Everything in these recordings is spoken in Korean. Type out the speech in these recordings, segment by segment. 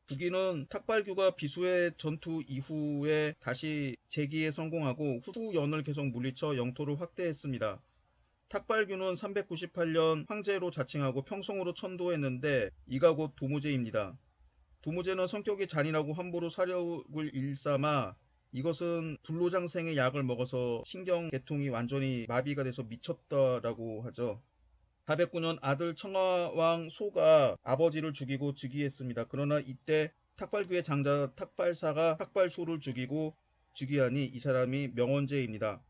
북인은 탁발규가 비수의 전투 이후에 다시 재기에 성공하고 후연을 계속 물리쳐 영토를 확대했습니다. 탁발규는 398년 황제로 자칭하고 평성으로 천도했는데 이가 곧 도무제입니다. 도무제는 성격이 잔인하고 함부로 사력을 일삼아 이것은 불로장생의 약을 먹어서 신경계통이 완전히 마비가 돼서 미쳤다라고 하죠. 409년 아들 청하왕 소가 아버지를 죽이고 즉위했습니다. 그러나 이때 탁발규의 장자 탁발사가 탁발소를 죽이고 즉위하니 이 사람이 명원제입니다.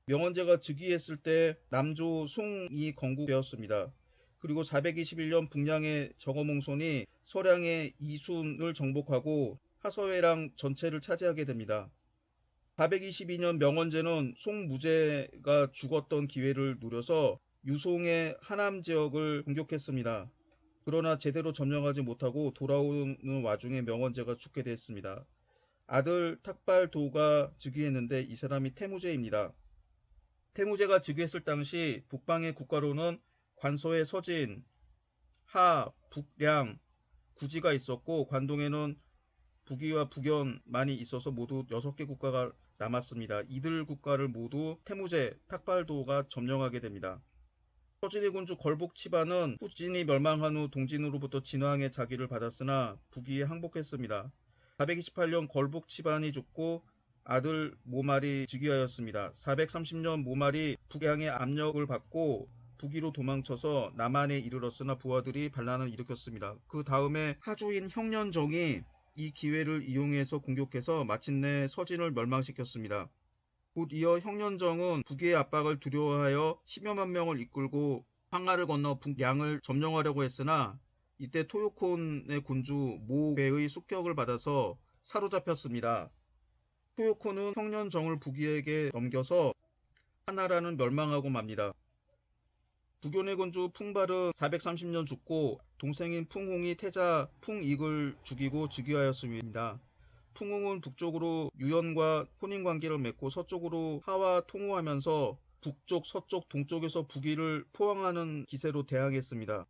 명원제가 즉위했을 때 남조 송이 건국되었습니다. 그리고 421년 북량의 정어몽손이 서량의 이순을 정복하고 하서회랑 전체를 차지하게 됩니다. 422년 명원제는 송무제가 죽었던 기회를 노려서 유송의 하남 지역을 공격했습니다. 그러나 제대로 점령하지 못하고 돌아오는 와중에 명원제가 죽게 됐습니다. 아들 탁발도가 즉위했는데 이 사람이 태무제입니다. 태무제가 즉위했을 당시 북방의 국가로는 관서의 서진, 하, 북량, 구지가 있었고 관동에는 북위와 북연만이 있어서 모두 6개 국가가 남았습니다. 이들 국가를 모두 태무제, 탁발도가 점령하게 됩니다. 서진의 군주 걸복치반은 후진이 멸망한 후 동진으로부터 진왕의 자기를 받았으나 북위에 항복했습니다. 428년 걸복치반이 죽고 아들 모말이 즉위하였습니다. 430년 모말이 북양의 압력을 받고 북위로 도망쳐서 남한에 이르렀으나 부하들이 반란을 일으켰습니다. 그 다음에 하주인 형년정이 이 기회를 이용해서 공격해서 마침내 서진을 멸망시켰습니다. 곧 이어 형년정은 북의 압박을 두려워하여 10여만 명을 이끌고 황하를 건너 북량을 점령하려고 했으나 이때 토요콘의 군주 모배의 습격을 받아서 사로잡혔습니다. 토요콘은 형년정을 북위에게 넘겨서 하나라는 멸망하고 맙니다. 북연의 군주 풍발은 430년 죽고 동생인 풍홍이 태자 풍익을 죽이고 즉위하였습니다. 풍홍은 북쪽으로 유연과 혼인관계를 맺고 서쪽으로 하와 통우하면서 북쪽, 서쪽, 동쪽에서 북위를 포항하는 기세로 대항했습니다.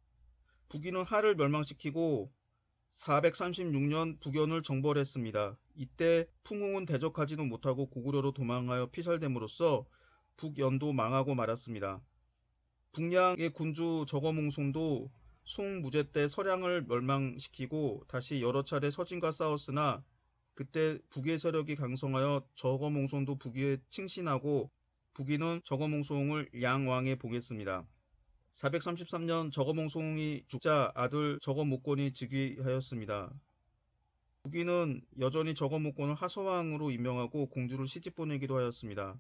북위는 하를 멸망시키고 436년 북연을 정벌했습니다. 이때 풍홍은 대적하지도 못하고 고구려로 도망하여 피살됨으로써 북연도 망하고 말았습니다. 북량의 군주 저거몽송도 송무제 때 서량을 멸망시키고 다시 여러 차례 서진과 싸웠으나 그때 북의 세력이 강성하여 저거몽송도 북위에 칭신하고 북위는 저거몽송을 양왕에 봉했습니다. 433년 저거몽송이 죽자 아들 저거목권이 즉위하였습니다. 북위는 여전히 저거목권을 하서왕으로 임명하고 공주를 시집보내기도 하였습니다.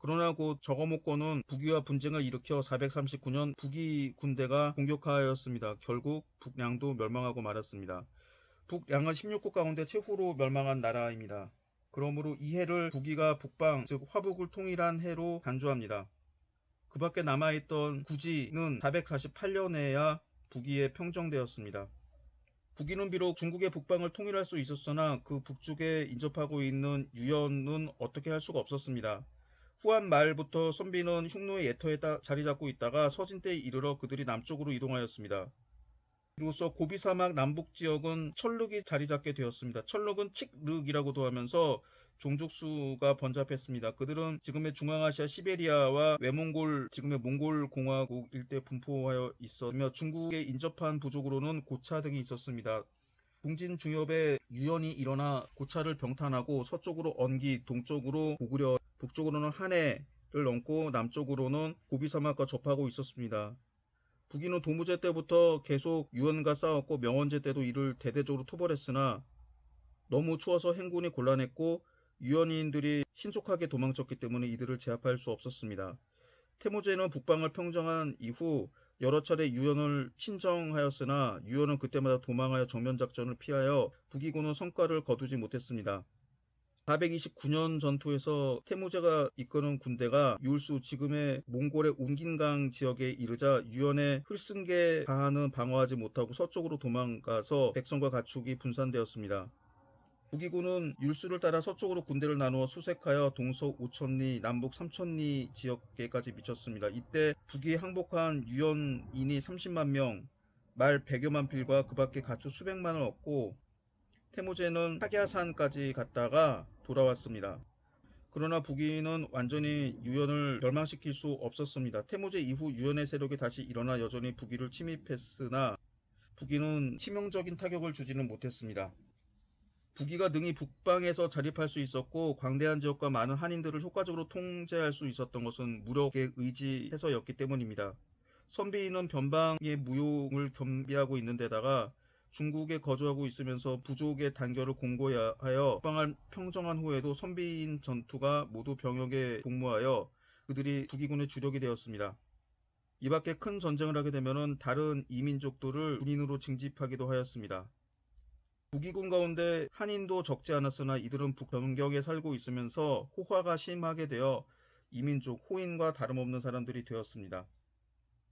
그러나 곧 저거목권은 북위와 분쟁을 일으켜 439년 북위 군대가 공격하였습니다. 결국 북량도 멸망하고 말았습니다. 북량은 16국 가운데 최후로 멸망한 나라입니다. 그러므로 이 해를 북위가 북방 즉 화북을 통일한 해로 간주합니다. 그 밖에 남아있던 구지는 448년에야 북위에 평정되었습니다. 북위는 비록 중국의 북방을 통일할 수 있었으나 그 북쪽에 인접하고 있는 유연은 어떻게 할 수가 없었습니다. 후한 말부터 선비는 흉노의 예터에 자리 잡고 있다가 서진 때에 이르러 그들이 남쪽으로 이동하였습니다. 이로써 고비 사막 남북 지역은 철륵이 자리 잡게 되었습니다. 철륵은 칙륵이라고도 하면서 종족수가 번잡했습니다. 그들은 지금의 중앙아시아 시베리아와 외몽골 지금의 몽골 공화국 일대 분포하여 있으며 중국에 인접한 부족으로는 고차 등이 있었습니다. 동진 중엽에 유연이 일어나 고차를 병탄하고 서쪽으로 언기, 동쪽으로 고구려, 북쪽으로는 한해를 넘고 남쪽으로는 고비 사막과 접하고 있었습니다. 북위는 도무제 때부터 계속 유연과 싸웠고 명원제 때도 이를 대대적으로 투벌했으나 너무 추워서 행군이 곤란했고 유연인들이 신속하게 도망쳤기 때문에 이들을 제압할 수 없었습니다. 태무제는 북방을 평정한 이후 여러 차례 유연을 친정하였으나 유연은 그때마다 도망하여 정면작전을 피하여 북위군은 성과를 거두지 못했습니다. 429년 전투에서 태무제가 이끄는 군대가 율수 지금의 몽골의 운긴강 지역에 이르자 유연의 흘승계 가하는 방어하지 못하고 서쪽으로 도망가서 백성과 가축이 분산되었습니다. 북위군은 율수를 따라 서쪽으로 군대를 나누어 수색하여 동서 5천리, 남북 3천리 지역계까지 미쳤습니다. 이때 북위 항복한 유연인이 30만 명, 말 100여만 필과 그 밖에 가축 수백만을 얻고 태무제는 타갸산까지 갔다가 돌아왔습니다. 그러나 북이는 완전히 유연을 멸망시킬 수 없었습니다. 태무제 이후 유연의 세력이 다시 일어나 여전히 북이를 침입했으나 북이는 치명적인 타격을 주지는 못했습니다. 북이가 능히 북방에서 자립할 수 있었고 광대한 지역과 많은 한인들을 효과적으로 통제할 수 있었던 것은 무력에 의지해서였기 때문입니다. 선비인은 변방의 무용을 겸비하고 있는 데다가 중국에 거주하고 있으면서 부족의 단결을 공고하여 북방을 평정한 후에도 선비인 전투가 모두 병역에 복무하여 그들이 북이군의 주력이 되었습니다. 이 밖에 큰 전쟁을 하게 되면 다른 이민족들을 군인으로 징집하기도 하였습니다. 북이군 가운데 한인도 적지 않았으나 이들은 북변경에 살고 있으면서 호화가 심하게 되어 이민족 호인과 다름없는 사람들이 되었습니다.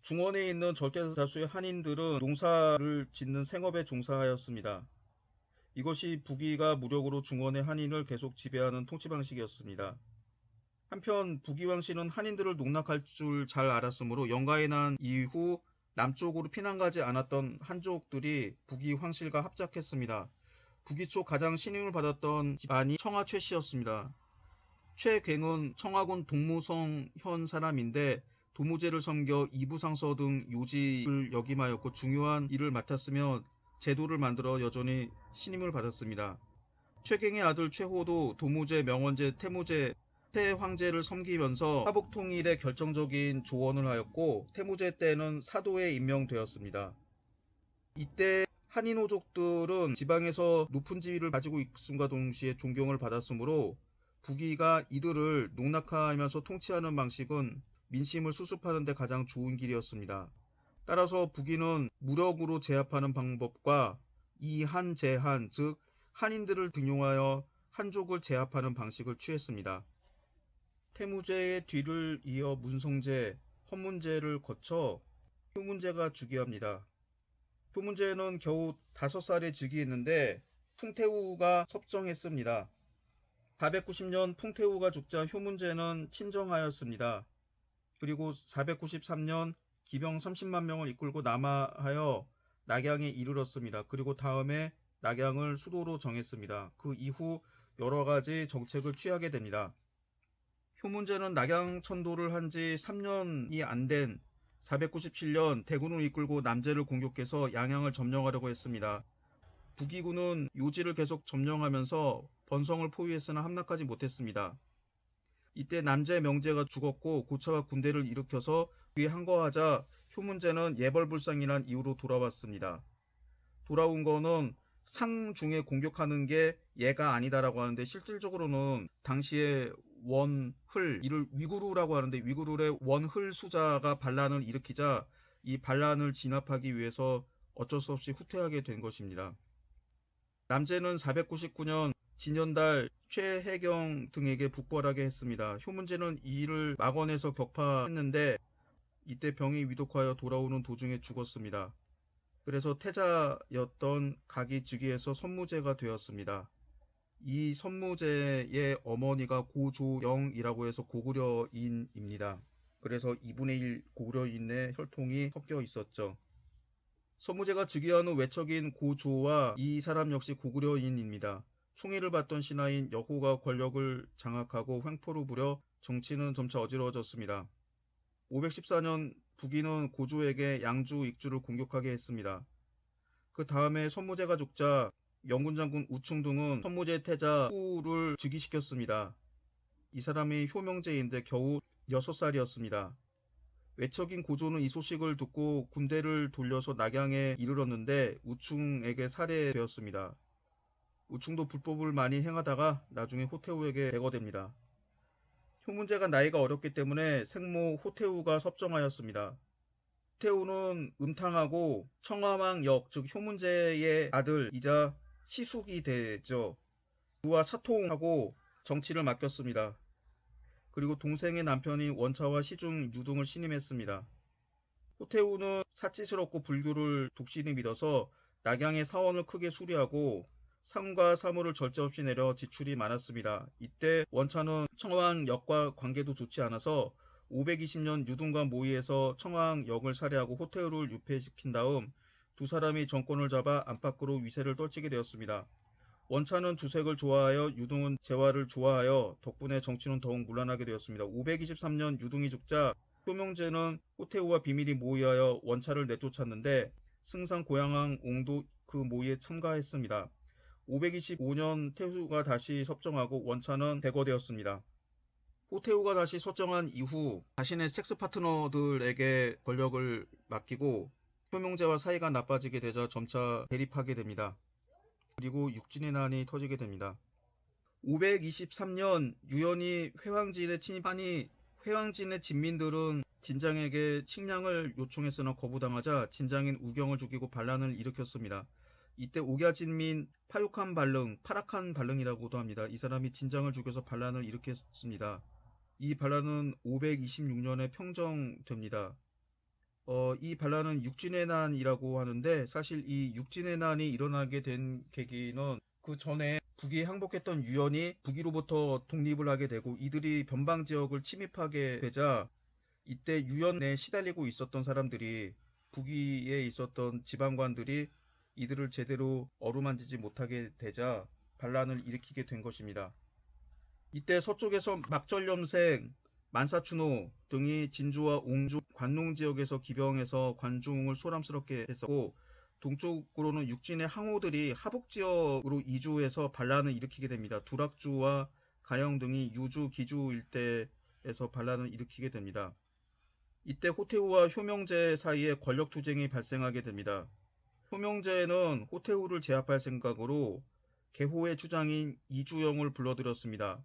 중원에 있는 절대다수의 한인들은 농사를 짓는 생업에 종사하였습니다. 이것이 북이가 무력으로 중원의 한인을 계속 지배하는 통치 방식이었습니다. 한편 북이 왕실은 한인들을 농락할 줄 잘 알았으므로 영가에 난 이후 남쪽으로 피난가지 않았던 한족들이 북이 황실과 합작했습니다. 북이 쪽 가장 신임을 받았던 집안이 청하 최씨였습니다. 최갱은 청하군 동무성현 사람인데 도무제를 섬겨 이부상서 등 요직을 역임하였고 중요한 일을 맡았으며 제도를 만들어 여전히 신임을 받았습니다. 최갱의 아들 최호도 도무제, 명원제, 태무제, 태황제를 섬기면서 화북 통일에 결정적인 조언을 하였고 태무제 때는 사도에 임명되었습니다. 이때 한인호족들은 지방에서 높은 지위를 가지고 있음과 동시에 존경을 받았으므로 북이가 이들을 농락하면서 통치하는 방식은 민심을 수습하는 데 가장 좋은 길이었습니다. 따라서 북이는 무력으로 제압하는 방법과 이한제한, 즉 한인들을 등용하여 한족을 제압하는 방식을 취했습니다. 태무제의 뒤를 이어 문성제, 헌문제를 거쳐 효문제가 즉위합니다. 효문제는 겨우 5살에 즉위했는데 풍태우가 섭정했습니다. 490년 풍태우가 죽자 효문제는 친정하였습니다. 그리고 493년 기병 30만 명을 이끌고 남하하여 낙양에 이르렀습니다. 그리고 다음에 낙양을 수도로 정했습니다. 그 이후 여러 가지 정책을 취하게 됩니다. 효문제는 낙양천도를 한 지 3년이 안 된 497년 대군을 이끌고 남제를 공격해서 양양을 점령하려고 했습니다. 북이군은 요지를 계속 점령하면서 번성을 포위했으나 함락하지 못했습니다. 이때 남제 명제가 죽었고 고차가 군대를 일으켜서 그에 항거하자 효문제는 예벌불상이란 이유로 돌아왔습니다. 돌아온 거는 상중에 공격하는 게 예가 아니다라고 하는데 실질적으로는 당시에 원흘, 이를 위구르라고 하는데 위구르의 원흘 수자가 반란을 일으키자 이 반란을 진압하기 위해서 어쩔 수 없이 후퇴하게 된 것입니다. 남제는 499년 진연달 최혜경 등에게 북벌하게 했습니다. 효문제는 이 일을 막원에서 격파했는데 이때 병이 위독하여 돌아오는 도중에 죽었습니다. 그래서 태자였던 각이 즉위해서 선무제가 되었습니다. 이 선무제의 어머니가 고조영이라고 해서 고구려인입니다. 그래서 2분의 1 고구려인의 혈통이 섞여 있었죠. 선무제가 즉위한 후 외척인 고조와 이 사람 역시 고구려인입니다. 총애를 받던 신하인 여호가 권력을 장악하고 횡포를 부려 정치는 점차 어지러워졌습니다. 514년 북이는 고조에게 양주, 익주를 공격하게 했습니다. 그 다음에 선무제가 죽자 영군 장군 우충 등은 선무제 태자 후를 즉위시켰습니다. 이 사람이 효명제인데 겨우 6살이었습니다. 외척인 고조는 이 소식을 듣고 군대를 돌려서 낙양에 이르렀는데 우충에게 살해되었습니다. 우충도 불법을 많이 행하다가 나중에 호태우에게 배거됩니다. 효문제가 나이가 어렸기 때문에 생모 호태우가 섭정하였습니다. 호태우는 음탕하고 청화망역, 즉 효문제의 아들이자 시숙이 되죠. 그와 사통하고 정치를 맡겼습니다. 그리고 동생의 남편인 원차와 시중 유등을 신임했습니다. 호태우는 사치스럽고 불교를 독실히 믿어서 낙양의 사원을 크게 수리하고 상과 사물을 절제 없이 내려 지출이 많았습니다. 이때 원차는 청왕역과 관계도 좋지 않아서 520년 유등과 모의해서 청왕역을 살해하고 호태우를 유폐시킨 다음 두 사람이 정권을 잡아 안팎으로 위세를 떨치게 되었습니다. 원차는 주색을 좋아하여 유등은 재화를 좋아하여 덕분에 정치는 더욱 문란하게 되었습니다. 523년 유등이 죽자 효명제는 호태우와 비밀이 모의하여 원차를 내쫓았는데 승상 고양왕 옹도 그 모의에 참가했습니다. 525년 태후가 다시 섭정하고 원차는 대거되었습니다. 호태우가 다시 섭정한 이후 자신의 섹스 파트너들에게 권력을 맡기고 효명제와 사이가 나빠지게 되자 점차 대립하게 됩니다. 그리고 육진의 난이 터지게 됩니다. 523년 유연이 회왕진에 침입하니 회왕진의 진민들은 진장에게 식량을 요청했으나 거부당하자 진장인 우경을 죽이고 반란을 일으켰습니다. 이때 옥야진민 파육한 발릉, 파락한 발릉이라고도 합니다. 이 사람이 진장을 죽여서 반란을 일으켰습니다. 이 반란은 526년에 평정됩니다. 이 반란은 육진의 난이라고 하는데 사실 이 육진의 난이 일어나게 된 계기는 그 전에 북이 항복했던 유연이 북위로부터 독립을 하게 되고 이들이 변방 지역을 침입하게 되자 이때 유연에 시달리고 있었던 사람들이 북위에 있었던 지방관들이 이들을 제대로 어루만지지 못하게 되자 반란을 일으키게 된 것입니다. 이때 서쪽에서 막전염생, 만사춘호 등이 진주와 옹주, 관농 지역에서 기병해서 관중을 소람스럽게 했었고 동쪽으로는 육진의 항호들이 하북 지역으로 이주해서 반란을 일으키게 됩니다. 두락주와 가영 등이 유주, 기주 일대에서 반란을 일으키게 됩니다. 이때 호태우와 효명제 사이에 권력 투쟁이 발생하게 됩니다. 효명제는 호태우를 제압할 생각으로 계호의 주장인 이주영을 불러들였습니다.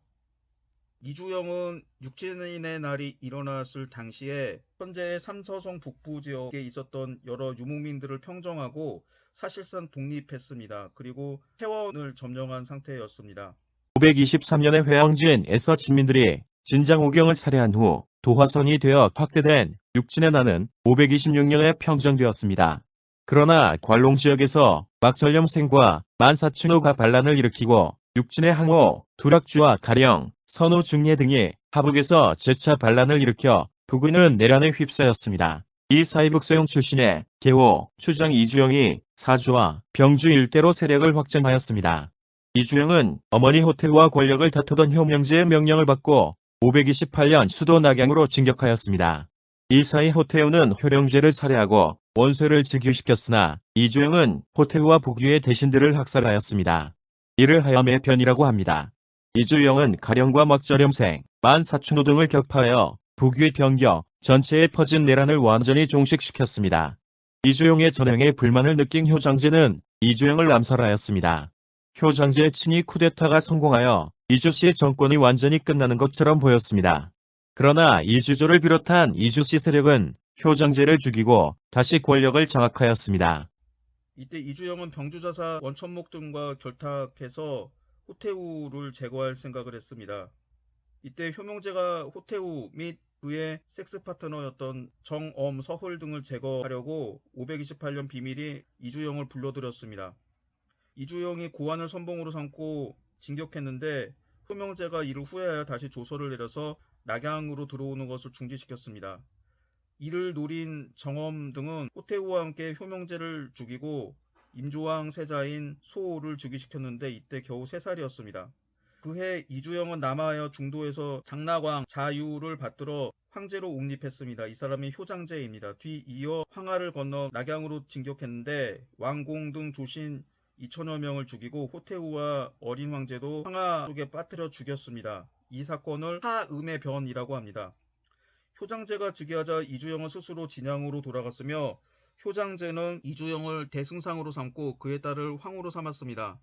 이주영은 육진의 날이 일어났을 당시에 현재의 삼서성 북부 지역에 있었던 여러 유목민들을 평정하고 사실상 독립했습니다. 그리고 태원을 점령한 상태였습니다. 523년에 회왕진에서 진민들이 진장 오경을 살해한 후 도화선이 되어 확대된 육진의 난은 526년에 평정되었습니다. 그러나 관롱 지역에서 막전염생과 만사춘호가 반란을 일으키고 육진의 항호, 두락주와 가령, 선우 중예 등이 하북에서 재차 반란을 일으켜 북의는 내란에 휩싸였습니다. 이 사이 북서영 출신의 계호, 추장 이주영이 사주와 병주 일대로 세력을 확장하였습니다. 이주영은 어머니 호태우와 권력을 다투던 효명제의 명령을 받고 528년 수도 낙양으로 진격하였습니다. 이 사이 호태우는 효령제를 살해하고 원소를 즉위시켰으나 이주영은 호태우와 북위의 대신들을 학살하였습니다. 이를 하염의 변이라고 합니다. 이주영은 가령과 막전염생, 만사춘호 등을 격파하여 북위 병겨 전체에 퍼진 내란을 완전히 종식시켰습니다. 이주영의 전횡에 불만을 느낀 효장제는 이주영을 암살하였습니다. 효장제의 친위 쿠데타가 성공하여 이주씨의 정권이 완전히 끝나는 것처럼 보였습니다. 그러나 이주조를 비롯한 이주씨 세력은 효장제를 죽이고 다시 권력을 장악하였습니다. 이때 이주영은 병주자사 원천목 등과 결탁해서 호태우를 제거할 생각을 했습니다. 이때 효명제가 호태우 및 그의 섹스 파트너였던 정엄, 서hl 등을 제거하려고 528년 비밀이 이주영을 불러들였습니다. 이주영이 고안을 선봉으로 삼고 진격했는데 효명제가 이를 후회하여 다시 조서를 내려서 낙양으로 들어오는 것을 중지시켰습니다. 이를 노린 정엄 등은 호태우와 함께 효명제를 죽이고 임조왕 세자인 소호를 즉위시켰는데 이때 겨우 3살이었습니다. 그해 이주영은 남하여 중도에서 장락왕 자유를 받들어 황제로 옹립했습니다. 이 사람이 효장제입니다. 뒤이어 황하를 건너 낙양으로 진격했는데 왕공 등 조신 2천여 명을 죽이고 호태우와 어린 황제도 황하 속에 빠뜨려 죽였습니다. 이 사건을 하음의 변이라고 합니다. 효장제가 즉위하자 이주영은 스스로 진양으로 돌아갔으며 효장제는 이주영을 대승상으로 삼고 그의 딸을 황후로 삼았습니다.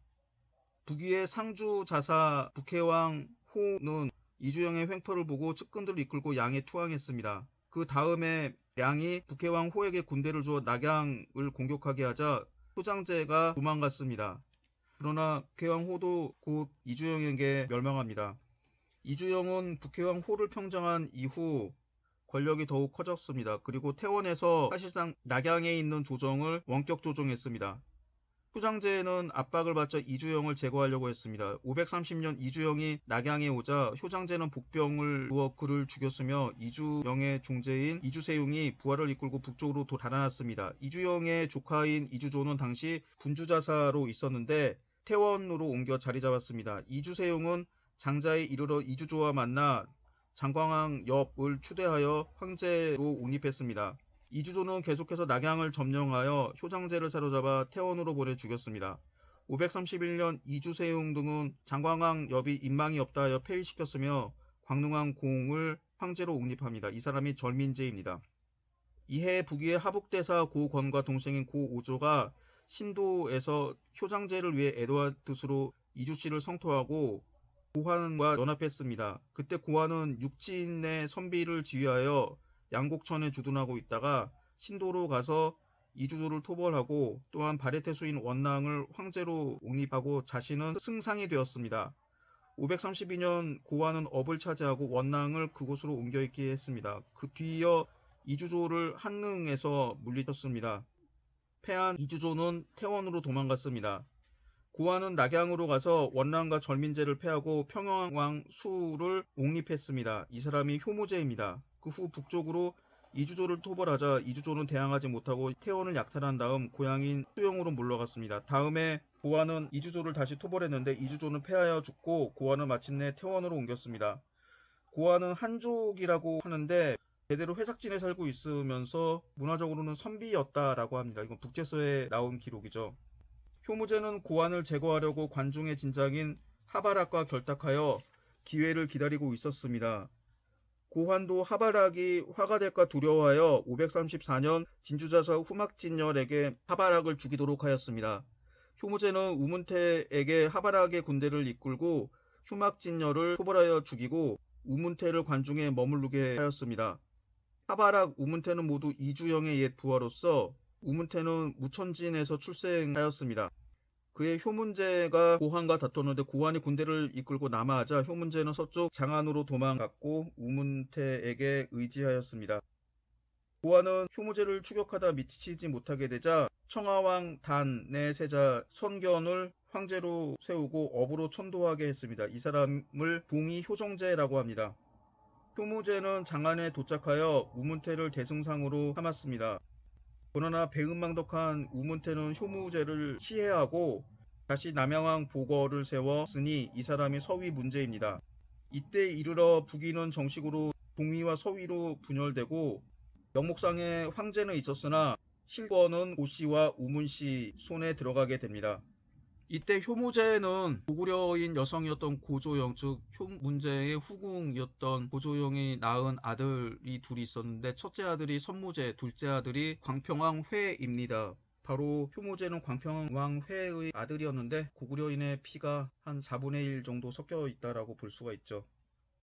북위의 상주 자사 북해왕 호는 이주영의 횡포를 보고 측근들을 이끌고 양에 투항했습니다. 그 다음에 양이 북해왕 호에게 군대를 주어 낙양을 공격하게 하자 효장제가 도망갔습니다. 그러나 북해왕 호도 곧 이주영에게 멸망합니다. 이주영은 북해왕 호를 평정한 이후 권력이 더욱 커졌습니다. 그리고 태원에서 사실상 낙양에 있는 조정을 원격 조정했습니다. 효장제는 압박을 받자 이주영을 제거하려고 했습니다. 530년 이주영이 낙양에 오자 효장제는 복병을 부어 그를 죽였으며 이주영의 종제인 이주세용이 부하를 이끌고 북쪽으로 달아났습니다. 이주영의 조카인 이주조는 당시 분주자사로 있었는데 태원으로 옮겨 자리 잡았습니다. 이주세용은 장자에 이르러 이주조와 만나 장광왕 엽을 추대하여 황제로 옹립했습니다. 이주조는 계속해서 낙양을 점령하여 효장제를 사로잡아 태원으로 보내 죽였습니다. 531년 이주세용 등은 장광왕 엽이 인망이 없다 하여 폐위시켰으며 광릉왕 공을 황제로 옹립합니다. 이 사람이 절민제입니다. 이해 북위의 하북대사 고권과 동생인 고오조가 신도에서 효장제를 위해 에드와드스로 이주씨를 성토하고 고환과 연합했습니다. 그때 고환은 육진의 선비를 지휘하여 양곡천에 주둔하고 있다가 신도로 가서 이주조를 토벌하고 또한 바레테수인 원랑을 황제로 옹립하고 자신은 승상이 되었습니다. 532년 고환은 업을 차지하고 원랑을 그곳으로 옮겨 있게 했습니다. 그 뒤이어 이주조를 한릉에서 물리쳤습니다. 패한 이주조는 태원으로 도망갔습니다. 고환은 낙양으로 가서 원랑과 절민제를 패하고 평양왕 수를 옹립했습니다. 이 사람이 효무제입니다. 그 후 북쪽으로 이주조를 토벌하자 이주조는 대항하지 못하고 태원을 약탈한 다음 고향인 수영으로 물러갔습니다. 다음에 고환은 이주조를 다시 토벌했는데 이주조는 패하여 죽고 고환은 마침내 태원으로 옮겼습니다. 고환은 한족이라고 하는데 제대로 회삭진에 살고 있으면서 문화적으로는 선비였다라고 합니다. 이건 북제서에 나온 기록이죠. 효무제는 고환을 제거하려고 관중의 진장인 하바락과 결탁하여 기회를 기다리고 있었습니다. 고환도 하바락이 화가 될까 두려워하여 534년 진주자서 후막진열에게 하바락을 죽이도록 하였습니다. 효무제는 우문태에게 하바락의 군대를 이끌고 후막진열을 토벌하여 죽이고 우문태를 관중에 머무르게 하였습니다. 하바락, 우문태는 모두 이주영의 옛 부하로서 우문태는 무천진에서 출생하였습니다. 그의 효문제가 고환과 다퉜는데 고환이 군대를 이끌고 남하하자 효문제는 서쪽 장안으로 도망갔고 우문태에게 의지하였습니다. 고환은 효무제를 추격하다 미치지 못하게 되자 청하왕 단의 세자 선견을 황제로 세우고 업으로 천도하게 했습니다. 이 사람을 동의효정제라고 합니다. 효무제는 장안에 도착하여 우문태를 대승상으로 삼았습니다. 그러나 배은망덕한 우문태는 효무제를 시해하고 다시 남양왕 보거를 세웠으니 이 사람이 서위 문제입니다. 이때 이르러 북위는 정식으로 동위와 서위로 분열되고 영목상에 황제는 있었으나 실권은 고씨와 우문씨 손에 들어가게 됩니다. 이때 효무제는 고구려인 여성이었던 고조영, 즉 효문제의 후궁이었던 고조영이 낳은 아들이 둘이 있었는데 첫째 아들이 선무제, 둘째 아들이 광평왕 회입니다. 바로 효무제는 광평왕 회의 아들이었는데 고구려인의 피가 한 4분의 1 정도 섞여 있다라고 볼 수가 있죠.